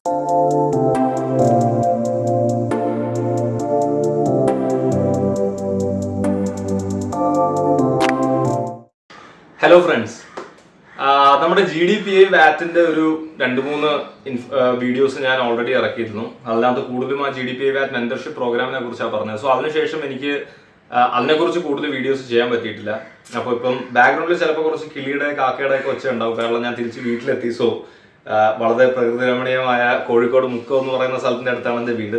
Hello friends, നമ്മുടെ GDPA വാറ്റിന്റെ ഒരു 2-3 videos ഞാൻ ഓൾറെഡി ഇറക്കിയിരുന്നു. അതിനകത്ത് കൂടുതലും ആ GDPA വാറ്റ് മെന്റർഷിപ്പ് പ്രോഗ്രാമിനെ കുറിച്ചാണ് പറഞ്ഞത്. സോ അതിനുശേഷം എനിക്ക് അതിനെക്കുറിച്ച് കൂടുതൽ വീഡിയോസ് ചെയ്യാൻ പറ്റിയിട്ടില്ല. അപ്പോൾ ഇപ്പം ബാക്ക്ഗ്രൗണ്ടിൽ ചിലപ്പോൾ കുറച്ച് കിളിയുടെ കാക്കയുടെ ഒക്കെ ഒച്ച ഉണ്ടാവും, കാരണം ഞാൻ തിരിച്ച് വീട്ടിലെത്തി. സോ വളരെ പ്രകൃതിരമണീയമായ കോഴിക്കോട് മുക്കം എന്ന് പറയുന്ന സ്ഥലത്തിന്റെ അടുത്താണ് എൻ്റെ വീട്.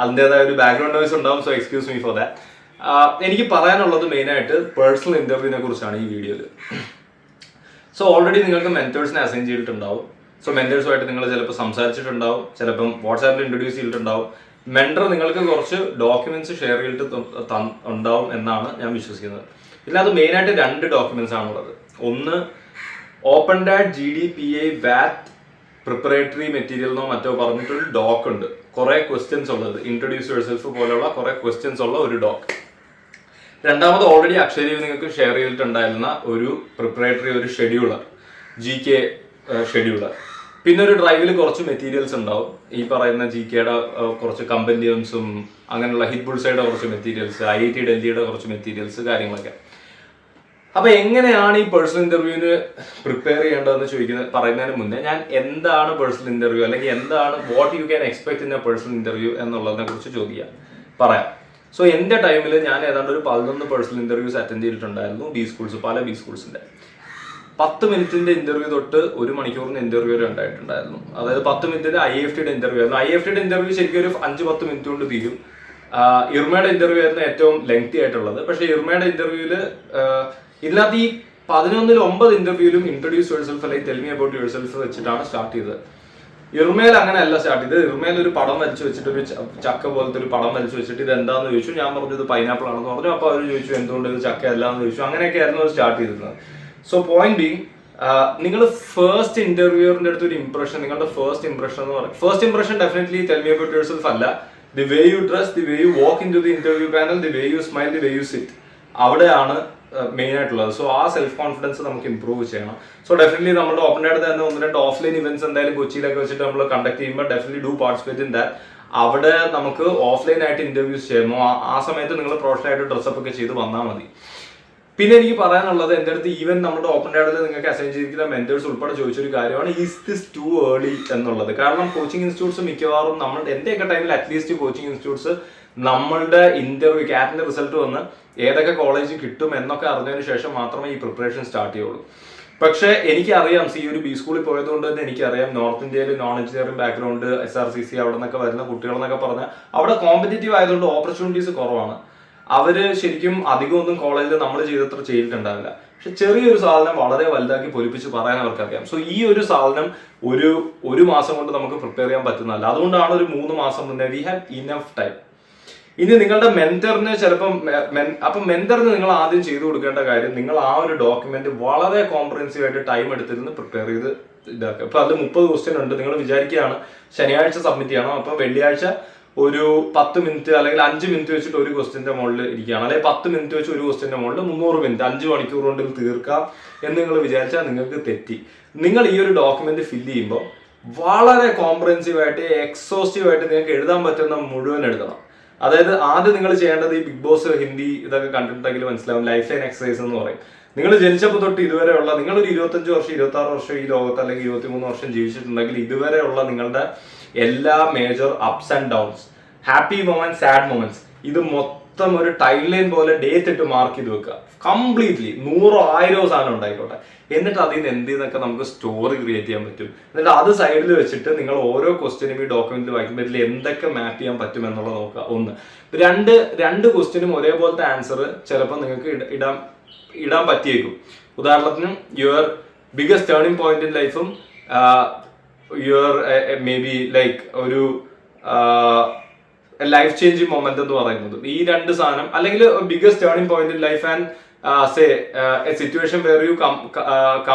അതിൻ്റെതായ ഒരു ബാക്ക്ഗ്രൗണ്ട് നോയ്സ് ഉണ്ടാവും. So excuse me for that. എനിക്ക് പറയാനുള്ളത് മെയിനായിട്ട് പേഴ്സണൽ ഇന്റർവ്യൂവിനെ കുറിച്ചാണ് ഈ വീഡിയോയിൽ. സോ ഓൾറെഡി നിങ്ങൾക്ക് മെന്റേഴ്സിനെ അസൈൻ ചെയ്തിട്ടുണ്ടാവും. സോ മെന്റേഴ്സുമായിട്ട് നിങ്ങൾ ചിലപ്പോൾ സംസാരിച്ചിട്ടുണ്ടാവും, ചിലപ്പം വാട്സാപ്പിൽ ഇൻട്രൊഡ്യൂസ് ചെയ്തിട്ടുണ്ടാവും. മെന്റർ നിങ്ങൾക്ക് കുറച്ച് ഡോക്യുമെന്റ്സ് ഷെയർ ചെയ്തിട്ട് ഉണ്ടാവും എന്നാണ് ഞാൻ വിശ്വസിക്കുന്നത്. ഇതിനകത്ത് മെയിനായിട്ട് 2 ഡോക്യുമെന്റ്സ് ആണുള്ളത്. ഒന്ന് ഓപ്പൺ ഡാറ്റ് GDPA വാറ്റ് പ്രിപ്പറേറ്ററി മെറ്റീരിയൽ എന്നോ മറ്റോ പറഞ്ഞിട്ടൊരു ഡോക്ക് ഉണ്ട്, കുറെ ക്വസ്റ്റ്യൻസ് ഉള്ളത്, ഇൻട്രൊഡ്യൂസ് യുവർ സെൽഫ് പോലെയുള്ള കുറെ ക്വസ്റ്റ്യൻസ് ഉള്ള ഒരു ഡോക്ക്. രണ്ടാമത് ഓൾറെഡി അക്ഷരയിൽ നിങ്ങൾക്ക് ഷെയർ ചെയ്തിട്ടുണ്ടായിരുന്ന ഒരു പ്രിപ്പറേറ്ററി ഒരു ഷെഡ്യൂളർ, GK ഷെഡ്യൂളർ. പിന്നെ ഒരു ഡ്രൈവിൽ കുറച്ച് മെറ്റീരിയൽസ് ഉണ്ടാവും, ഈ പറയുന്ന GKയുടെ കുറച്ച് കമ്പന്റിയംസും അങ്ങനെയുള്ള ഹിറ്റ് ബുൾസൈയുടെ കുറച്ച് മെറ്റീരിയൽസ്, IIT ഡൽഹിയുടെ കുറച്ച് മെറ്റീരിയൽസ്, കാര്യങ്ങളൊക്കെ. അപ്പൊ എങ്ങനെയാണ് ഈ പേഴ്സണൽ ഇന്റർവ്യൂവിന് പ്രിപ്പയർ ചെയ്യേണ്ടതെന്ന് പറയുന്നതിന് മുന്നേ ഞാൻ എന്താണ് പേഴ്സണൽ ഇന്റർവ്യൂ, അല്ലെങ്കിൽ എന്താണ് what you can expect in A personal interview എന്നുള്ളതിനെ കുറിച്ച് പറയാം. സോ എൻ്റെ ടൈമിൽ ഞാൻ ഏതാണ്ട് ഒരു 11 പേഴ്സണൽ ഇന്റർവ്യൂസ് അറ്റൻഡ് ചെയ്തിട്ടുണ്ടായിരുന്നു, പല ബി സ്കൂൾസിന്റെ. 10 മിനിറ്റിന്റെ ഇന്റർവ്യൂ തൊട്ട് 1 മണിക്കൂറിന് ഇന്റർവ്യൂ വരെ ഉണ്ടായിട്ടുണ്ടായിരുന്നു. അതായത് 10 മിനിറ്റിന്റെ IIFTയുടെ ഇന്റർവ്യൂ ആയിരുന്നു. IIFTയുടെ ഇന്റർവ്യൂ ശരിക്കും ഒരു 5-10 മിനിറ്റ് കൊണ്ട് തീരും. ഇർമയുടെ ഇന്റർവ്യൂ ആയിരുന്നു ഏറ്റവും ലെങ്തി ആയിട്ടുള്ളത്. പക്ഷേ ഇർമയുടെ ഇന്റർവ്യൂവിൽ ഇതിനകത്ത് ഈ 11-ൽ 9 ഇന്റർവ്യൂവിലും ഇൻട്രൊഡ്യൂസ് യുവർ സെൽഫ് അല്ലെങ്കിൽ tell me about your self വെച്ചിട്ടാണ് സ്റ്റാർട്ട് ചെയ്തത്. ഇർമയിൽ അങ്ങനെയല്ല സ്റ്റാർട്ട് ചെയ്തത്. ഇർമയിൽ ഒരു പടം വലിച്ചു വെച്ചിട്ട്, ഒരു ചക്ക പോലത്തെ ഒരു പടം വലിച്ചു വെച്ചിട്ട് ഇത് എന്താന്ന് ചോദിച്ചു. ഞാൻ പറഞ്ഞു ഇത് പൈനാപ്പിൾ ആണെന്ന് പറഞ്ഞു. അപ്പോൾ അവർ ചോദിച്ചു എന്തുകൊണ്ട് ഇത് ചക്ക അല്ലാന്ന് ചോദിച്ചു. അങ്ങനെയൊക്കെയായിരുന്നു അവർ സ്റ്റാർട്ട് ചെയ്തിരുന്നത്. സോ പോയിന്റ് ബീങ്, നിങ്ങൾ ഫസ്റ്റ് ഇന്റർവ്യൂറിന്റെ അടുത്ത് ഒരു ഇംപ്രഷൻ, നിങ്ങളുടെ ഫസ്റ്റ് ഇംപ്രഷൻ എന്ന് പറയും. First impression definitely tell me about yourself അല്ല. The way you dress, the way you walk into the interview panel, the way you smile, the way you sit, അവിടെയാണ് main ആയിട്ടുള്ളത്. So ആ self confidence നമുക്ക് improve ചെയ്യണം. So definitely നമ്മുടെ open ആയിട്ട് തന്നെ 1-2 offline events എന്തായാലും കൊച്ചിയിലൊക്കെ വെച്ചിട്ട് നമ്മൾ കണ്ടക്ട് ചെയ്യുമ്പോൾ definitely do participate in that. അവിടെ നമുക്ക് ഓഫ്ലൈൻ ആയിട്ട് ഇന്റർവ്യൂസ് ചെയ്യുമ്പോൾ ആ സമയത്ത് നിങ്ങൾ പ്രൊഫഷണൽ ആയിട്ട് ഡ്രസ്സപ്പ് ഒക്കെ ചെയ്ത് വന്നാൽ മതി. പിന്നെ എനിക്ക് പറയാനുള്ളത്, എൻ്റെ അടുത്ത് ഈവൻ നമ്മുടെ ഓപ്പൺ ഡാഡിൽ നിങ്ങൾക്ക് അസൈൻ ചെയ്തിരിക്കുന്ന മെന്റേഴ്സ് ഉൾപ്പെടെ ചോദിച്ചൊരു കാര്യമാണ്, ഈസ് ദിസ് ടു ഏർലി എന്നുള്ളത്. കാരണം കോച്ചിങ് ഇൻസ്റ്റിറ്റ്യൂട്ട്സ് മിക്കവാറും എൻ്റെയൊക്കെ ടൈമിൽ അറ്റ്ലീസ്റ്റ് കോച്ചിങ് ഇൻസ്റ്റിറ്റ്യൂട്ട്സ് നമ്മളുടെ ഇന്റർവ്യൂ ക്യാറ്റിന്റെ റിസൾട്ട് വന്ന് ഏതൊക്കെ കോളേജ് കിട്ടും എന്നൊക്കെ അറിഞ്ഞതിന് ശേഷം മാത്രമേ ഈ പ്രിപ്പറേഷൻ സ്റ്റാർട്ട് ചെയ്യുള്ളൂ. പക്ഷേ എനിക്കറിയാം, ഈ ഒരു ബി സ്കൂളിൽ പോയതുകൊണ്ട് തന്നെ എനിക്കറിയാം, നോർത്ത് ഇന്ത്യയിൽ നോൺ എഞ്ചിനീയറിംഗ് ബാക്ക്ഗ്രൗണ്ട്, SRCC അവിടെ നിന്നൊക്കെ വരുന്ന കുട്ടികളെന്നൊക്കെ പറഞ്ഞാൽ അവിടെ കോമ്പറ്റേറ്റീവ് ആയതുകൊണ്ട് ഓപ്പർച്യൂണിറ്റീസ് കുറവാണ്. അവര് ശരിക്കും അധികമൊന്നും കോളേജിൽ നമ്മൾ ചെയ്തത്ര ചെയ്തിട്ടുണ്ടാവില്ല. പക്ഷെ ചെറിയൊരു സാധനം വളരെ വലുതാക്കി പൊലിപ്പിച്ച് പറയാൻ അവർക്കറിയാം. സോ ഈ ഒരു സാധനം ഒരു മാസം കൊണ്ട് നമുക്ക് പ്രിപ്പയർ ചെയ്യാൻ പറ്റുന്നതല്ല. അതുകൊണ്ടാണ് ഒരു 3 മാസം മുന്നേ വി ഹാവ് ഇനഫ് ടൈം. ഇനി നിങ്ങളുടെ മെന്ററിന് ചിലപ്പം മെന്ററിന് നിങ്ങൾ ആദ്യം ചെയ്തു കൊടുക്കേണ്ട കാര്യം, നിങ്ങൾ ആ ഒരു ഡോക്യുമെന്റ് വളരെ കോംപ്രഹെൻസീവ് ആയിട്ട് ടൈം എടുത്തിരുന്ന് പ്രിപ്പയർ ചെയ്ത് ഇതാക്കുക. ഇപ്പൊ അതിൽ 30 ക്വസ്റ്റ്യൻ ഉണ്ട്. നിങ്ങൾ വിചാരിക്കുകയാണ് ശനിയാഴ്ച സബ്മിറ്റ് ചെയ്യണം, അപ്പൊ വെള്ളിയാഴ്ച ഒരു 10 മിനിറ്റ് അല്ലെങ്കിൽ 5 മിനിറ്റ് വെച്ചിട്ട് ഒരു ക്വസ്റ്റ്യന്റെ മുകളിൽ ഇരിക്കുകയാണ്, അല്ലെങ്കിൽ 10 മിനിറ്റ് വെച്ച് ഒരു ക്വസ്റ്റ്യന്റെ മുകളിൽ 300 മിനിറ്റ് 5 മണിക്കൂർ കൊണ്ട് തീർക്കാം എന്ന് നിങ്ങൾ വിചാരിച്ചാൽ നിങ്ങൾക്ക് തെറ്റി. നിങ്ങൾ ഈ ഒരു ഡോക്യുമെന്റ് ഫില്ല് ചെയ്യുമ്പോൾ വളരെ കോംപ്രഹെൻസീവ് ആയിട്ട് എക്സോസ്റ്റീവ് ആയിട്ട് നിങ്ങൾക്ക് എഴുതാൻ പറ്റുന്ന മുഴുവൻ എഴുതണം. അതായത് ആദ്യം നിങ്ങൾ ചെയ്യേണ്ടത്, ഈ ബിഗ് ബോസ് ഹിന്ദി ഇതൊക്കെ കണ്ടിട്ടുണ്ടെങ്കിൽ മനസ്സിലാവും, ലൈഫ് ലൈൻ എക്സസൈസ് എന്ന് പറയും. നിങ്ങൾ ജനിച്ചപ്പോൾ തൊട്ട് ഇതുവരെയുള്ള, നിങ്ങളൊരു 25 വർഷം 26 വർഷം ഈ ലോകത്ത് അല്ലെങ്കിൽ 23 വർഷം ജീവിച്ചിട്ടുണ്ടെങ്കിൽ ഇതുവരെയുള്ള നിങ്ങളുടെ എല്ലാ major ups and downs, happy moments, sad moments, ഇത് മൊത്തം ഒരു ടൈം ലൈൻ പോലെ ഡേറ്റ് ഇട്ട് മാർക്ക് ചെയ്ത് വെക്കുക. കംപ്ലീറ്റ്ലി 100-1000 സാധനം ഉണ്ടായിക്കോട്ടെ. എന്നിട്ട് അതിൽ നിന്ന് എന്ത് ചെയ്യുന്നൊക്കെ നമുക്ക് സ്റ്റോറി ക്രിയേറ്റ് ചെയ്യാൻ പറ്റും. എന്നിട്ട് അത് സൈഡിൽ വെച്ചിട്ട് നിങ്ങൾ ഓരോ ക്വസ്റ്റ്യനും ഈ ഡോക്യുമെന്റിൽ വായിക്കുമ്പോൾ ഇതിൽ എന്തൊക്കെ മാപ്പ് ചെയ്യാൻ പറ്റും എന്നുള്ളത് നോക്കുക. 1 രണ്ട് ക്വസ്റ്റ്യനും ഒരേപോലത്തെ ആൻസർ ചിലപ്പോൾ നിങ്ങൾക്ക് ഇടാൻ പറ്റിയേക്കും. ഉദാഹരണത്തിന് your biggest turning point in ലൈഫും യുവർ മേ ബി ലൈക്ക് ഒരു ലൈഫ് ചേഞ്ചിങ് മൊമെന്റ് എന്ന് പറയുന്നത്, ഈ 2 സാധനം, അല്ലെങ്കിൽ biggest turning point in life and say a situation where you come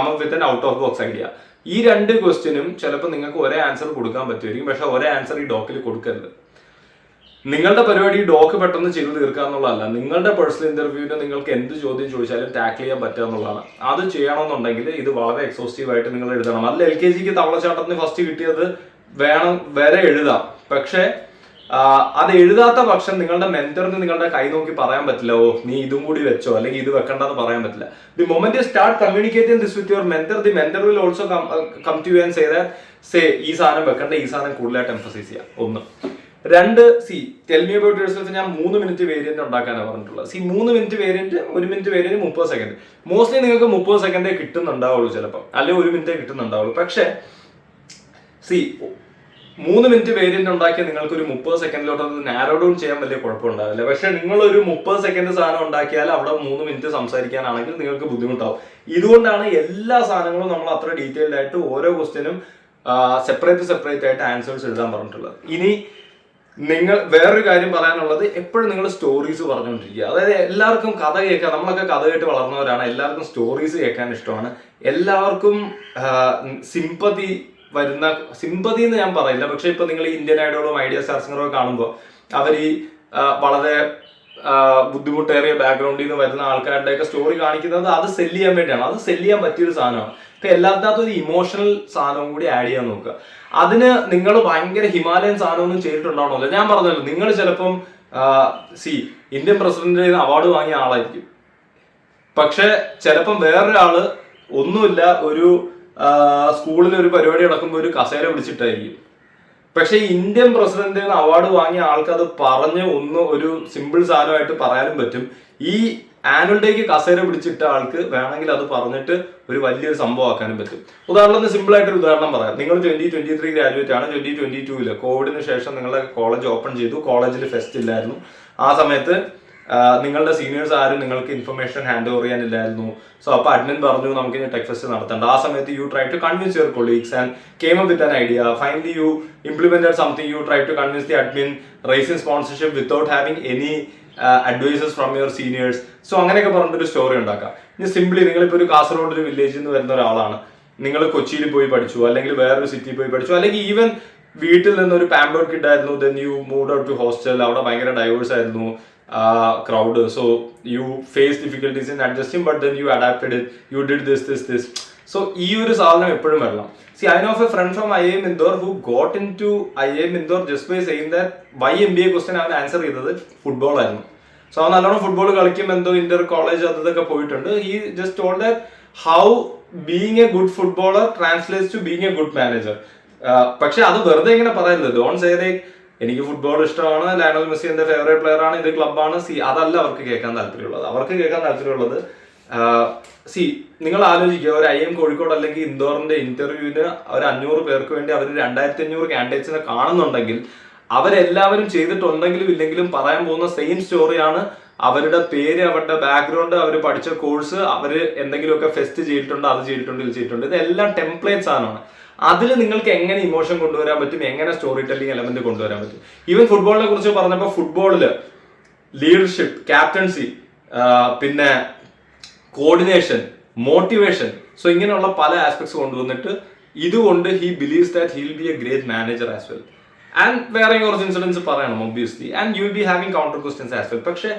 up with an out of box idea. ഈ 2 ക്വസ്റ്റ്യനും ചിലപ്പോൾ നിങ്ങൾക്ക് ഒരേ ആൻസർ കൊടുക്കാൻ പറ്റുമായിരിക്കും, പക്ഷെ ഒരേ ആൻസർ ഈ ഡോക്കിൽ കൊടുക്കരുത്. നിങ്ങളുടെ പരിപാടി ഡോക്ക് പെട്ടെന്ന് ചെയ്ത് തീർക്കുക എന്നുള്ളതല്ല, നിങ്ങളുടെ പേഴ്സണൽ ഇന്റർവ്യൂവിന് നിങ്ങൾക്ക് എന്ത് ചോദ്യം ചോദിച്ചാലും ടാക്കിൾ ചെയ്യാൻ പറ്റുക എന്നുള്ളതാണ്. അത് ചെയ്യണമെന്നുണ്ടെങ്കിൽ ഇത് വളരെ എക്സോസ്റ്റീവ് ആയിട്ട് നിങ്ങൾ എഴുതണം. അതിൽ LKGക്ക് തവളച്ചാട്ടത്തിന് ഫസ്റ്റ് കിട്ടിയത് വരെ എഴുതാം. പക്ഷെ അത് എഴുതാത്ത പക്ഷം നിങ്ങളുടെ മെന്ററിന് നിങ്ങളുടെ കൈ നോക്കി പറയാൻ പറ്റില്ല, ഓ നീ ഇതും കൂടി വെച്ചോ അല്ലെങ്കിൽ ഇത് വെക്കണ്ടെന്ന് പറയാൻ പറ്റില്ല. The moment you start communicating this with your mentor, the mentor will also come to you and say ഈ സാധനം വെക്കണ്ട, ഈ സാധനം കൂടുതലായിട്ട് എംഫസൈസ് ചെയ്യാം. 1. 2, ടെൽ മീ അബൌട്ട് യുവർസെൽഫ്. ഞാൻ 3 മിനിറ്റ് വേരിയന്റ് ഉണ്ടാക്കാനാണ് പറഞ്ഞിട്ടുള്ളത്. 3 minute variant, 1 minute variant, 30 second. Mostly നിങ്ങൾക്ക് 30 സെക്കൻഡേ കിട്ടുന്നുണ്ടാവുള്ളൂ ചിലപ്പോൾ, അല്ലെങ്കിൽ 1 മിനിറ്റേ കിട്ടുന്നുണ്ടാവുള്ളൂ. പക്ഷേ 3 മിനിറ്റ് വേരിയന്റ് ഉണ്ടാക്കിയാൽ നിങ്ങൾക്ക് ഒരു 30 സെക്കൻഡിലോട്ട് നാരോ ഡൗൺ ചെയ്യാൻ വലിയ കുഴപ്പമുണ്ടാവില്ല. പക്ഷെ നിങ്ങൾ ഒരു 30 സെക്കൻഡ് സാധനം ഉണ്ടാക്കിയാൽ അവിടെ 3 മിനിറ്റ് സംസാരിക്കാനാണെങ്കിൽ നിങ്ങൾക്ക് ബുദ്ധിമുട്ടാവും. ഇതുകൊണ്ടാണ് എല്ലാ സാധനങ്ങളും നമ്മൾ അത്ര ഡീറ്റെയിൽഡ് ആയിട്ട് ഓരോ ക്വസ്റ്റ്യനും സെപ്പറേറ്റ് ആയിട്ട് ആൻസേഴ്സ് എഴുതാൻ പറഞ്ഞിട്ടുള്ളത്. ഇനി നിങ്ങൾ വേറൊരു കാര്യം പറയാനുള്ളത്, എപ്പോഴും നിങ്ങൾ സ്റ്റോറീസ് പറഞ്ഞുകൊണ്ടിരിക്കുക. അതായത് എല്ലാവർക്കും കഥ കേൾക്കാൻ, നമ്മളൊക്കെ കഥ കേട്ട് വളർന്നവരാണ്, എല്ലാവർക്കും സ്റ്റോറീസ് കേൾക്കാൻ ഇഷ്ടമാണ്. എല്ലാവർക്കും സിമ്പതി എന്ന് ഞാൻ പറയില്ല, പക്ഷെ ഇപ്പൊ നിങ്ങൾ ഇന്ത്യൻ ഐഡോളും ഐഡിയ സ്റ്റാർ സിംഗറും കാണുമ്പോൾ അവർ ഈ വളരെ ബുദ്ധിമുട്ടേറിയ ബാക്ക്ഗ്രൗണ്ടിൽ നിന്ന് വരുന്ന ആൾക്കാരുടെയൊക്കെ സ്റ്റോറി കാണിക്കുന്നത് അത് സെല്ല് ചെയ്യാൻ വേണ്ടിയാണ്. അത് സെല്ല് ചെയ്യാൻ പറ്റിയൊരു സാധനമാണ്. ഇപ്പൊ എല്ലാത്തിനകത്തും ഒരു ഇമോഷണൽ സാധനവും കൂടി ആഡ് ചെയ്യാൻ നോക്കുക. അതിന് നിങ്ങൾ ഭയങ്കര ഹിമാലയൻ സാധനമൊന്നും ചെയ്തിട്ടുണ്ടാവണമല്ലോ. ഞാൻ പറഞ്ഞല്ലോ, നിങ്ങൾ ചിലപ്പം ഇന്ത്യൻ പ്രസിഡന്റിന്റെ അവാർഡ് വാങ്ങിയ ആളായിരിക്കും, പക്ഷെ ചിലപ്പം വേറൊരാള് ഒന്നുമില്ല, ഒരു സ്കൂളിൽ ഒരു പരിപാടി നടക്കുമ്പോൾ ഒരു കസേര പിടിച്ചിട്ടായിരിക്കും. പക്ഷെ ഇന്ത്യൻ പ്രസിഡന്റിൽ നിന്ന് അവാർഡ് വാങ്ങിയ ആൾക്ക് അത് പറഞ്ഞ് ഒരു സിമ്പിൾ സാധനമായിട്ട് പറയാനും പറ്റും. ഈ ആനുവൽ ഡേക്ക് കസേര പിടിച്ചിട്ട ആൾക്ക് വേണമെങ്കിൽ അത് പറഞ്ഞിട്ട് ഒരു വലിയൊരു സംഭവം ആക്കാനും പറ്റും. ഉദാഹരണത്തിന് സിമ്പിൾ ആയിട്ടൊരു ഉദാഹരണം പറയാം. നിങ്ങൾ 2023 ഗ്രാജുവേറ്റ് ആണ്. 2022 കോവിഡിന് ശേഷം നിങ്ങളുടെ കോളേജ് ഓപ്പൺ ചെയ്തു. കോളേജിൽ ഫെസ്റ്റ് ഇല്ലായിരുന്നു. ആ സമയത്ത് നിങ്ങളുടെ സീനിയേഴ്സ് ആരും നിങ്ങൾക്ക് ഇൻഫർമേഷൻ ഹാൻഡ് ഓവർ ചെയ്യാനില്ലായിരുന്നു. സോ അപ്പൊ അഡ്മിൻ പറഞ്ഞു നമുക്ക് ഇനി ടെക് ഫെസ്റ്റ് നടത്തണ്ട. ആ സമയത്ത് you try to convince your colleagues and came up with an idea. Finally you implemented something. You try to convince the admin, raising sponsorship without having any advices from your seniors. So അങ്ങനെയൊക്കെ പറഞ്ഞിട്ടൊരു story ഉണ്ടാക്കാം. ഇനി simply നിങ്ങളിപ്പോൾ ഒരു കാസർഗോഡ് ഒരു വില്ലേജിൽ നിന്ന് വരുന്ന ഒരാളാണ്, നിങ്ങൾ കൊച്ചിയിൽ പോയി പഠിച്ചു, അല്ലെങ്കിൽ വേറൊരു സിറ്റിയിൽ പോയി പഠിച്ചു, അല്ലെങ്കിൽ ഈവൻ വീട്ടിൽ നിന്ന് ഒരു പാമ്പേർഡ് കിഡ് ആയിരുന്നു, then you moved out to hostel. അവിടെ ഭയങ്കര ഡൈവേഴ്സ് ആയിരുന്നു crowd, so you face difficulties in adjusting, but then you adapted it, you did this. So ഈ ഒരു സാധനം എപ്പോഴും വരണം. See, I know of a friend from IIM Indore who got into IIM Indore just by saying that why MBA question അവൻ answer ചെയ്തത് football ആയിരുന്നു. So അവൻ നല്ലോണം ഫുട്ബോൾ കളിക്കും, എന്തോ ഇന്റർ കോളേജ് അതൊക്കെ പോയിട്ടുണ്ട്. He just told that how being a good footballer translates to being a good manager. പക്ഷെ അത് വെറുതെ ഇങ്ങനെ പറയുന്നത്, ഡോണ്ട് സേ ലൈക്ക് എനിക്ക് ഫുട്ബോൾ ഇഷ്ടമാണ്, ലയണൽ മെസ്സി എന്റെ ഫേവറേറ്റ് പ്ലെയർ ആണ്, ഇത് ക്ലബ്ബാണ്. അതല്ല അവർക്ക് കേൾക്കാൻ താല്പര്യമുള്ളത്. അവർക്ക് കേൾക്കാൻ താല്പര്യമുള്ളത് നിങ്ങൾ ആലോചിക്കുക, ഒരു IIM കോഴിക്കോട് അല്ലെങ്കിൽ ഇൻഡോറിന്റെ ഇന്റർവ്യൂവിന് ഒരു 500 പേർക്ക് വേണ്ടി അവർ 2500 കാൻഡിഡേറ്റ്സിനെ കാണുന്നുണ്ടെങ്കിൽ അവരെല്ലാവരും ചെയ്തിട്ടുണ്ടെങ്കിലും ഇല്ലെങ്കിലും പറയാൻ പോകുന്ന സെയിം സ്റ്റോറിയാണ്. അവരുടെ പേര്, അവരുടെ ബാക്ക്ഗ്രൗണ്ട്, അവർ പഠിച്ച കോഴ്സ്, അവര് എന്തെങ്കിലുമൊക്കെ ഫെസ്റ്റ് ചെയ്തിട്ടുണ്ട്, അത് ചെയ്തിട്ടുണ്ട്, ഇത് ചെയ്തിട്ടുണ്ട്. ഇതെല്ലാം ടെംപ്ലേറ്റ്സ് ആണ്. അതിൽ നിങ്ങൾക്ക് എങ്ങനെ ഇമോഷൻ കൊണ്ടുവരാൻ പറ്റും, എങ്ങനെ സ്റ്റോറി ടെല്ലിംഗ് എലമെന്റ് കൊണ്ടുവരാൻ പറ്റും. ഈവൻ ഫുട്ബോളിനെ കുറിച്ച് പറഞ്ഞപ്പോൾ ഫുട്ബോളില് ലീഡർഷിപ്പ്, ക്യാപ്റ്റൻസി, പിന്നെ കോർഡിനേഷൻ, മോട്ടിവേഷൻ, സോ ഇങ്ങനെയുള്ള പല ആസ്പെക്ട്സ് കൊണ്ടുവന്നിട്ട് ഇതുകൊണ്ട് he believes that he will be a great manager as well. And വേറെ കുറച്ച് ഇൻസിഡൻസ് പറയണം obviously, and you will be having counter questions as well. പക്ഷെ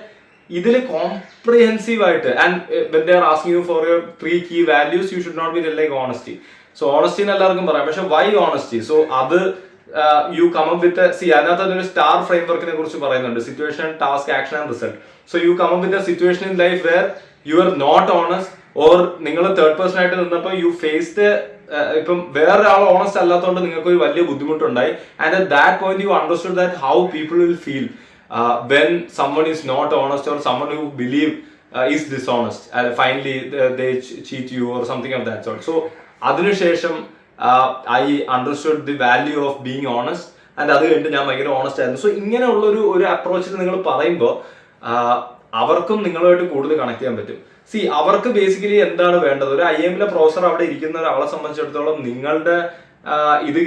ഇതിൽ കോംപ്രിഹെൻസീവ് ആയിട്ട്, and when they are asking you for your 3 key values, you should not be like honesty. So honesty എന്ന് എല്ലാവർക്കും പറയാം, പക്ഷെ വൈ ഓണസ്റ്റി? സോ അത് you come up with അതിനകത്ത് ഒരു സ്റ്റാർ ഫ്രെയിംവർക്കിനെ കുറിച്ച് പറയുന്നുണ്ട്, situation, task, action and result. So you come up with a situation in life where you are not honest, or നിങ്ങൾ തേർഡ് പേഴ്സൺ ആയിട്ട് നിന്നപ്പോൾ യു ഫേസ്ഡ്, ഇപ്പം വേറൊരാൾ ഓണസ്റ്റ് അല്ലാത്തതുകൊണ്ട് നിങ്ങൾക്ക് ഒരു വലിയ ബുദ്ധിമുട്ടുണ്ടായി. And at that point you understood that how people will feel when someone is not honest, or someone who believe is dishonest, and finally they cheat you or something of that sort. So അതിനുശേഷം I understood the value of being honest, and അത് കഴിഞ്ഞിട്ട് ഞാൻ ഭയങ്കര honest ആയിരുന്നു. So ഇങ്ങനെയുള്ള ഒരു അപ്രോച്ചിൽ നിങ്ങൾ പറയുമ്പോൾ അവർക്കും നിങ്ങളുമായിട്ട് കൂടുതൽ കണക്ട് ചെയ്യാൻ പറ്റും. അവർക്ക് ബേസിക്കലി എന്താണ് വേണ്ടത്? ഒരു IIM-ലെ പ്രൊഫസർ അവിടെ ഇരിക്കുന്ന ഒരാളെ സംബന്ധിച്ചിടത്തോളം നിങ്ങളുടെ ഇത്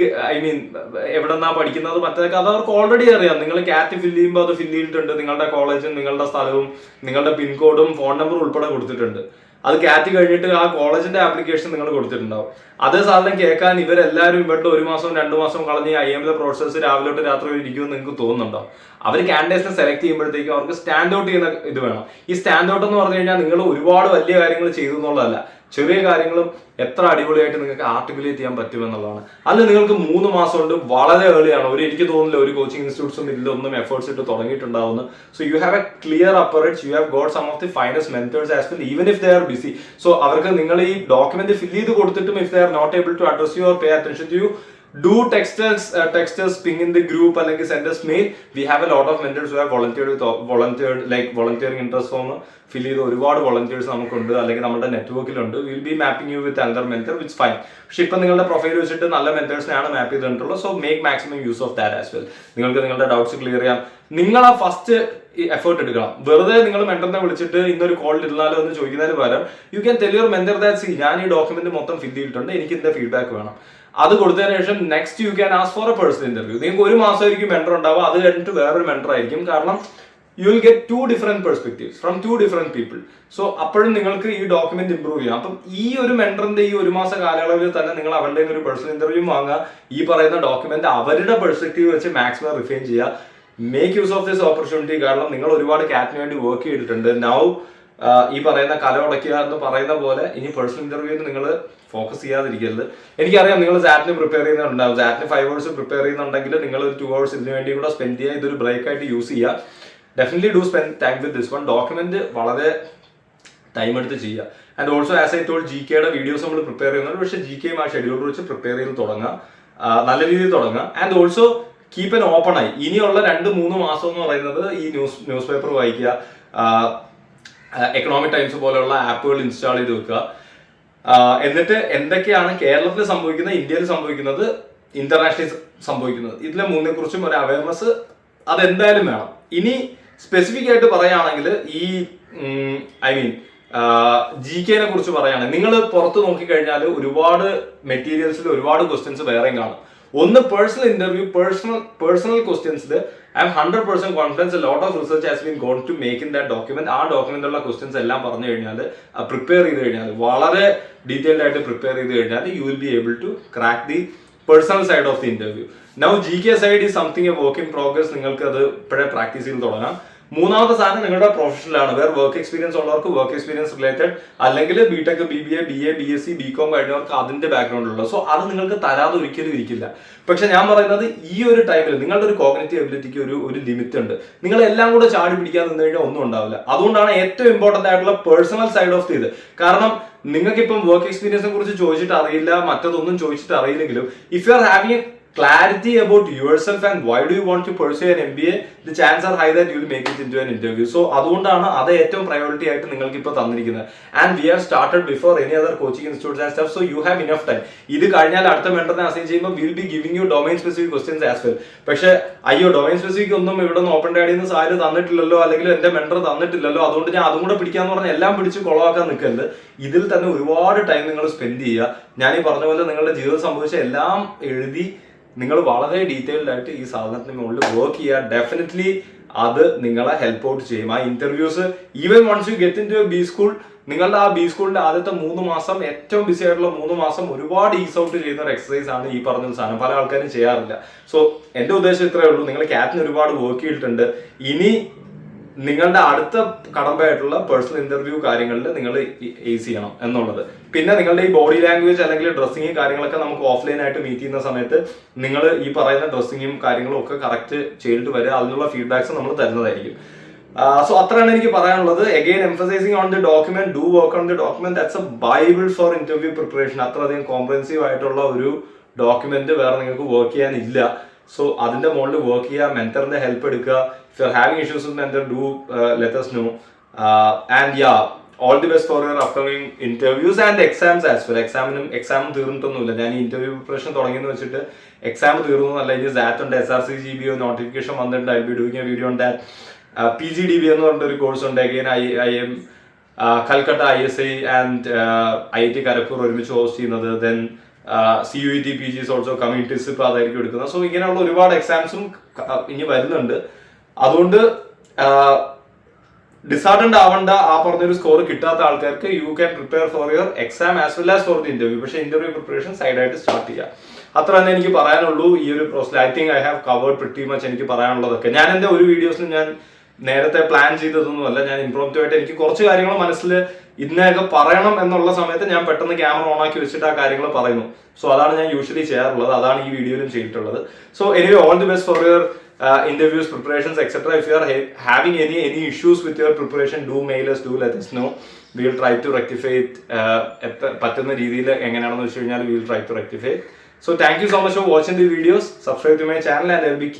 എവിടെന്നാ പഠിക്കുന്നത് മറ്റേതൊക്കെ അത് അവർക്ക് ഓൾറെഡി അറിയാം. നിങ്ങൾ ക്യാറ്റ് ഫില്ല് ചെയ്യുമ്പോൾ അത് ഫില്ല് ചെയ്തിട്ടുണ്ട്, നിങ്ങളുടെ കോളേജും നിങ്ങളുടെ സ്ഥലവും നിങ്ങളുടെ പിൻകോഡും ഫോൺ നമ്പറും ഉൾപ്പെടെ കൊടുത്തിട്ടുണ്ട്. അത് ക്യാറ്റ് കഴിഞ്ഞിട്ട് ആ കോളേജിന്റെ ആപ്ലിക്കേഷൻ നിങ്ങൾ കൊടുത്തിട്ടുണ്ടാവും. അതേ സാധനം കേൾക്കാൻ ഇവരെല്ലാവരും ഇവരുടെ 1 മാസം 2 മാസം കളഞ്ഞ് IIM-ലെ പ്രൊഫസേഴ്സ് രാവിലെ തൊട്ട് രാത്രി ഇരിക്കുമെന്ന് നിങ്ങൾക്ക് തോന്നുന്നുണ്ടോ? അവർ കാൻഡിഡേറ്സിനെ സെലക്ട് ചെയ്യുമ്പോഴത്തേക്കും അവർക്ക് സ്റ്റാൻഡ് ഔട്ട് ചെയ്യുന്ന ഇത് വേണം. ഈ സ്റ്റാൻഡ് ഔട്ട് എന്ന് പറഞ്ഞു കഴിഞ്ഞാൽ നിങ്ങൾ ഒരുപാട് വലിയ കാര്യങ്ങൾ ചെയ്തു എന്നുള്ളതല്ല, ചെറിയ കാര്യങ്ങളും എത്ര അടിപൊളിയായിട്ട് നിങ്ങൾക്ക് ആർട്ടിക്കുലേറ്റ് ചെയ്യാൻ പറ്റുമെന്നുള്ളതാണ്. അതിൽ നിങ്ങൾക്ക് 3 മാസം കൊണ്ട് വളരെ ഏർലിയാണ്, എനിക്ക് തോന്നുന്നില്ല ഒരു കോച്ചിങ് ഇൻസ്റ്റിറ്റ്യൂട്ട്സും ഇതിലൊന്നും എഫേർട്സ് ഇട്ട് തുടങ്ങിയിട്ടുണ്ടാവുന്നു. So you have a clear approach, you have got some of the finest mentors as well, even if they are busy. So അവർക്ക് നിങ്ങൾ ഈ ഡോക്യുമെന്റ് ഫിൽ ചെയ്ത് കൊടുത്തിട്ടും if they are not able to address you or pay attention to you, do text us ping in the group അല്ലെങ്കിൽ send us mail. We have a lot of mentors who have volunteering interest form fill ചെയ്ത് ഒരുപാട് volunteers നമുക്കുണ്ട്, അല്ലെങ്കിൽ നമ്മുടെ നെറ്റ്വർക്കിലുണ്ട്. Will be mapping you with another mentor which fine. പക്ഷെ ഇപ്പൊ നിങ്ങളുടെ പ്രൊഫൈൽ വെച്ചിട്ട് നല്ല മെന്റേഴ്സിനെയാണ് മാപ്പ് ചെയ്തിട്ടുള്ളത്. So make maximum use of that as well. നിങ്ങൾക്ക് നിങ്ങളുടെ ഡൗട്ട്സ് ക്ലിയർ ചെയ്യാം. നിങ്ങൾ ആ ഫസ്റ്റ് എഫേർട്ട് എടുക്കണം. വെറുതെ നിങ്ങൾ മെന്ററിനെ വിളിച്ചിട്ട് ഇന്നൊരു കോളിൽ ഇരുന്നാലോ എന്ന് ചോദിക്കുന്നതിന് പകരം you can tell your mentor that C ഞാൻ ഈ ഡോക്യുമെന്റ് മൊത്തം ഫിൽ ചെയ്തിട്ടുണ്ട്, എനിക്ക് ഇതിന്റെ ഫീഡ്ബാക്ക് വേണം. അത് കൊടുത്തതിന് ശേഷം next you can ask for A personal interview. നിങ്ങൾക്ക് 1 മാസമായിരിക്കും മെന്റർ ഉണ്ടാവുക, അത് കഴിഞ്ഞിട്ട് വേറൊരു മെന്റർ ആയിരിക്കും. കാരണം you will get 2 different perspectives from 2 different people. So അപ്പോഴും നിങ്ങൾക്ക് ഈ ഡോക്യുമെന്റ് ഇംപ്രൂവ് ചെയ്യാം. അപ്പം ഈ ഒരു മെന്ററിന്റെ ഈ 1 മാസ കാലയളവിൽ തന്നെ നിങ്ങൾ അവരുടെ ഒരു പേഴ്സണൽ ഇന്റർവ്യൂ വാങ്ങുക, ഈ പറയുന്ന ഡോക്യുമെന്റ് അവരുടെ പെർസ്പെക്ടീവ് വെച്ച് മാക്സിമം റിഫൈൻ ചെയ്യുക. Make use of this opportunity. കാരണം നിങ്ങൾ ഒരുപാട് കാറ്റിന് വേണ്ടി വർക്ക് ചെയ്തിട്ടുണ്ട്. നൗ ഈ പറയുന്ന കല ഉടക്കുക എന്ന് പറയുന്ന പോലെ ഇനി പേഴ്സണൽ ഇന്റർവ്യൂവിന് നിങ്ങൾ ഫോക്കസ് ചെയ്യാതിരിക്കരുത്. എനിക്കറിയാം നിങ്ങൾ സാറ്റിന് പ്രിപ്പയർ ചെയ്യുന്നുണ്ടാവും, സാറ്റിന് 5 hours പ്രിപ്പയർ ചെയ്യുന്നുണ്ടെങ്കിൽ നിങ്ങൾ ഒരു 2 hours ഇതിനു വേണ്ടി കൂടെ സ്പെൻഡ് ചെയ്യുക, ഇതൊരു ബ്രേക്ക് ആയിട്ട് യൂസ് ചെയ്യുക. Definitely do spend time with this one. Document വളരെ ടൈം എടുത്ത് ചെയ്യുക. And also as I told GK-യുടെ വീഡിയോസ് നമ്മൾ പ്രിപ്പയർ ചെയ്യുന്നുണ്ട്. പക്ഷേ GK-യും ആ ഷെഡ്യൂൾ വെച്ച് പ്രിപ്പയർ ചെയ്ത് തുടങ്ങുക, നല്ല രീതിയിൽ തുടങ്ങുക. And also keep N open ആയി. ഇനിയുള്ള 2-3 മാസം എന്ന് പറയുന്നത് ഈ ന്യൂസ് പേപ്പർ വായിക്കുക, എക്കണോമിക് ടൈംസ് പോലെയുള്ള ആപ്പുകൾ ഇൻസ്റ്റാൾ ചെയ്ത് വെക്കുക. എന്നിട്ട് എന്തൊക്കെയാണ് കേരളത്തിൽ സംഭവിക്കുന്നത്, ഇന്ത്യയിൽ സംഭവിക്കുന്നത്, ഇന്റർനാഷണലി സംഭവിക്കുന്നത്, ഇതിലെ 3 കുറിച്ചും ഒരു അവയർനെസ് അതെന്തായാലും വേണം. ഇനി സ്പെസിഫിക് ആയിട്ട് പറയുകയാണെങ്കിൽ ഈ GK-നെ കുറിച്ച് പറയുകയാണെങ്കിൽ നിങ്ങൾ പുറത്ത് നോക്കിക്കഴിഞ്ഞാൽ ഒരുപാട് മെറ്റീരിയൽസിൽ ഒരുപാട് ക്വസ്റ്റ്യൻസ് വേറെയും കാണും. ഒന്ന് പേഴ്സണൽ ഇന്റർവ്യൂ, പേഴ്സണൽ ക്വസ്റ്റ്യൻസിൽ I'm 100% confidence a lot of research has been gone to make in that document. ആ ഡോക്യുമെന്റിലുള്ള ക്വസ്റ്റ്യൻസ് എല്ലാം പറഞ്ഞു കഴിഞ്ഞാൽ, പ്രിപ്പയർ ചെയ്ത് കഴിഞ്ഞാൽ, വളരെ ഡീറ്റെയിൽഡ് ആയിട്ട് പ്രിപ്പയർ ചെയ്ത് കഴിഞ്ഞാൽ you will be able to crack the personal side of the interview. Now GK side is something a work in progress. നിങ്ങൾക്ക് അത് ഇപ്പോഴേ പ്രാക്ടീസ് ചെയ്ത് തുടങ്ങാം. 3ാമത്തെ സാധനം നിങ്ങളുടെ പ്രൊഫഷനിലാണ്. വേറെ വർക്ക് എക്സ്പീരിയൻസ് ഉള്ളവർക്ക് വർക്ക് എക്സ്പീരിയൻസ് റിലേറ്റഡ്, അല്ലെങ്കിൽ BTech, BBA, BA, BSc, BCom കഴിഞ്ഞവർക്ക് അതിന്റെ ബാക്ക്ഗ്രൗണ്ട് ഉള്ളത്. സോ അത് നിങ്ങൾക്ക് തരാതെ ഒരിക്കലും ഇരിക്കില്ല. പക്ഷെ ഞാൻ പറയുന്നത് ഈ ഒരു ടൈമിൽ നിങ്ങളുടെ ഒരു കോഗ്നിറ്റീവ് എബിലിറ്റിക്ക് ഒരു ലിമിറ്റ് ഉണ്ട്. നിങ്ങൾ എല്ലാം കൂടെ ചാടി പിടിക്കാൻ നിന്ന് കഴിഞ്ഞാൽ ഒന്നും ഉണ്ടാവില്ല. അതുകൊണ്ടാണ് ഏറ്റവും ഇമ്പോർട്ടന്റ് ആയിട്ടുള്ള പേഴ്സണൽ സൈഡ് ഓഫ് ഇത്. കാരണം നിങ്ങൾക്ക് ഇപ്പം വർക്ക് എക്സ്പീരിയൻസിനെ കുറിച്ച് ചോദിച്ചിട്ട് അറിയില്ല, മറ്റതൊന്നും ചോദിച്ചിട്ട് അറിയില്ലെങ്കിലും if you are having A clarity about yourself and why do you want to pursue an MBA, the chances are high that you will make it into an interview. So അതുകൊണ്ടാണ് അത് ഏറ്റവും priority ആയിട്ട് നിങ്ങൾക്ക് ഇപ്പോൾ തന്നിരിക്കുന്നത്. And we have started before any other coaching institutes and stuff. So you have enough time. ഇത് കഴിഞ്ഞാൽ അടുത്ത മെന്ററിനെ അസൈൻ ചെയ്യുമ്പോൾ will be giving you domain specific questions as well. പക്ഷേ അയ്യോ ഡൊമൈൻ സ്പെസിഫിക് ഒന്നും ഇവിടെ നിന്ന് ഓപ്പൺ ഡാഡിയിൽ നിന്ന് സാര് തന്നിട്ടില്ലല്ലോ, അല്ലെങ്കിൽ എന്റെ മെന്റർ തന്നിട്ടില്ലല്ലോ, അതുകൊണ്ട് ഞാൻ അതും കൂടെ പിടിക്കാന്ന് പറഞ്ഞാൽ എല്ലാം പിടിച്ച് കൊളവാക്കാൻ നിൽക്കരുത്. ഇതിൽ തന്നെ ഒരുപാട് ടൈം നിങ്ങൾ സ്പെൻഡ് ചെയ്യുക. ഞാൻ ഈ പറഞ്ഞ പോലെ നിങ്ങളുടെ ജീവിതം സംഭവിച്ച എല്ലാം എഴുതി നിങ്ങൾ വളരെ ഡീറ്റെയിൽഡ് ആയിട്ട് ഈ സാധനത്തിന് മുകളിൽ വർക്ക് ചെയ്യുക. ഡെഫിനറ്റ്ലി അത് നിങ്ങളെ ഹെൽപ്പ് ഔട്ട് ചെയ്യും. ആ interviews even once you get in to B school, നിങ്ങളുടെ ആ ബി സ്കൂളിന്റെ ആദ്യത്തെ 3 മാസം ഏറ്റവും ബിസി ആയിട്ടുള്ള 3 മാസം ഒരുപാട് ഈസ് ഔട്ട് ചെയ്യുന്ന ഒരു എക്സസൈസ് ആണ് ഈ പറഞ്ഞ സാധനം. പല ആൾക്കാരും ചെയ്യാറില്ല. സോ എന്റെ ഉദ്ദേശം ഇത്രയേ ഉള്ളൂ. നിങ്ങൾ ക്യാറ്റിന് ഒരുപാട് വർക്ക് ചെയ്തിട്ടുണ്ട്. ഇനി നിങ്ങളുടെ അടുത്ത കടമ്പയായിട്ടുള്ള പേഴ്സണൽ ഇന്റർവ്യൂ കാര്യങ്ങളിൽ നിങ്ങൾ ഏസ് ചെയ്യണം എന്നുള്ളത്. പിന്നെ നിങ്ങളുടെ ഈ ബോഡി ലാംഗ്വേജ് അല്ലെങ്കിൽ ഡ്രസ്സിങ് കാര്യങ്ങളൊക്കെ നമുക്ക് ഓഫ്ലൈൻ ആയിട്ട് മീറ്റ് ചെയ്യുന്ന സമയത്ത് നിങ്ങൾ ഈ പറയുന്ന ഡ്രസ്സിങ്ങും കാര്യങ്ങളും ഒക്കെ കറക്റ്റ് ചെയ്തിട്ട് വരിക. അതിനുള്ള ഫീഡ്ബാക്സ് നമ്മൾ തരുന്നതായിരിക്കും. സോ അത്രയാണ് എനിക്ക് പറയാനുള്ളത്. Again emphasising on the document, do work on the document. That's A Bible for interview preparation. അത്രയധികം കോംപ്രഹെൻസീവ് ആയിട്ടുള്ള ഒരു ഡോക്യുമെന്റ് വേറെ നിങ്ങൾക്ക് വർക്ക് ചെയ്യാനില്ല. സോ അതിന്റെ മുകളിൽ വർക്ക് ചെയ്യുക, മെന്ററിന്റെ ഹെൽപ്പ് എടുക്കുക. If you're having issues with mentor, do let us know. And yeah, all the best for your upcoming interviews and exams as well. Exam തീർന്നിട്ടൊന്നുമില്ല. ഞാൻ ഈ ഇന്റർവ്യൂ പ്രിപ്പറേഷൻ തുടങ്ങിയെന്ന് വെച്ചിട്ട് എക്സാം തീർന്നല്ല. ഇനി സാറ്റ് ഉണ്ട്, SRC-GBO നോട്ടിഫിക്കേഷൻ വന്നിട്ടുണ്ട്. I be doing A video on that. PGDB എന്ന് പറഞ്ഞിട്ട് ഒരു കോഴ്സ് ഉണ്ട്. Again IIM Calcutta, ISI and IIT Kharagpur ഒരുമിച്ച് ഹോസ്റ്റ് ചെയ്യുന്നത്. Then CUET PG is also coming. TISP അതായിരിക്കും എടുക്കുന്നത്. സോ ഇങ്ങനെയുള്ള ഒരുപാട് എക്സാംസും ഇനി വരുന്നുണ്ട്. അതുകൊണ്ട് ഡിസാർട്ടൻഡ് ആവേണ്ട. ആ പറഞ്ഞൊരു സ്കോർ കിട്ടാത്ത ആൾക്കാർക്ക് you can prepare for your exam as well as for the interview. പക്ഷേ ഇന്റർവ്യൂ പ്രിപ്പറേഷൻ സൈഡായിട്ട് സ്റ്റാർട്ട് ചെയ്യുക. അത്ര തന്നെ എനിക്ക് പറയാനുള്ളൂ ഈ ഒരു process. I think I have covered pretty much എനിക്ക് പറയാനുള്ളതൊക്കെ. ഞാൻ എൻ്റെ ഒരു വീഡിയോസിൽ ഞാൻ നേരത്തെ പ്ലാൻ ചെയ്തതൊന്നുമല്ല. ഞാൻ ഇംപ്രോംപ്റ്റീവ് ആയിട്ട് എനിക്ക് കുറച്ച് കാര്യങ്ങൾ മനസ്സിൽ ഇന്നൊക്കെ പറയണം എന്നുള്ള സമയത്ത് ഞാൻ പെട്ടെന്ന് ക്യാമറ ഓൺ ആക്കി വെച്ചിട്ട് ആ കാര്യങ്ങൾ പറയുന്നു. സോ അതാണ് ഞാൻ യൂഷ്വലി ചെയ്യാറുള്ളത്, അതാണ് ഈ വീഡിയോയിലും ചെയ്തിട്ടുള്ളത്. So anyway all the best for your interviews, preparations, etc. If you are having any issues with your preparation, do mail us, do let us know. We will try to rectify it. പറ്റുന്ന രീതിയിൽ എങ്ങനെയാണെന്ന് വെച്ച് കഴിഞ്ഞാൽ we will try to rectify it. So thank you so much for watching the videos. Subscribe to my channel and I will be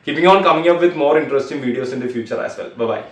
keeping on coming up with more interesting videos in the future as well. Bye bye.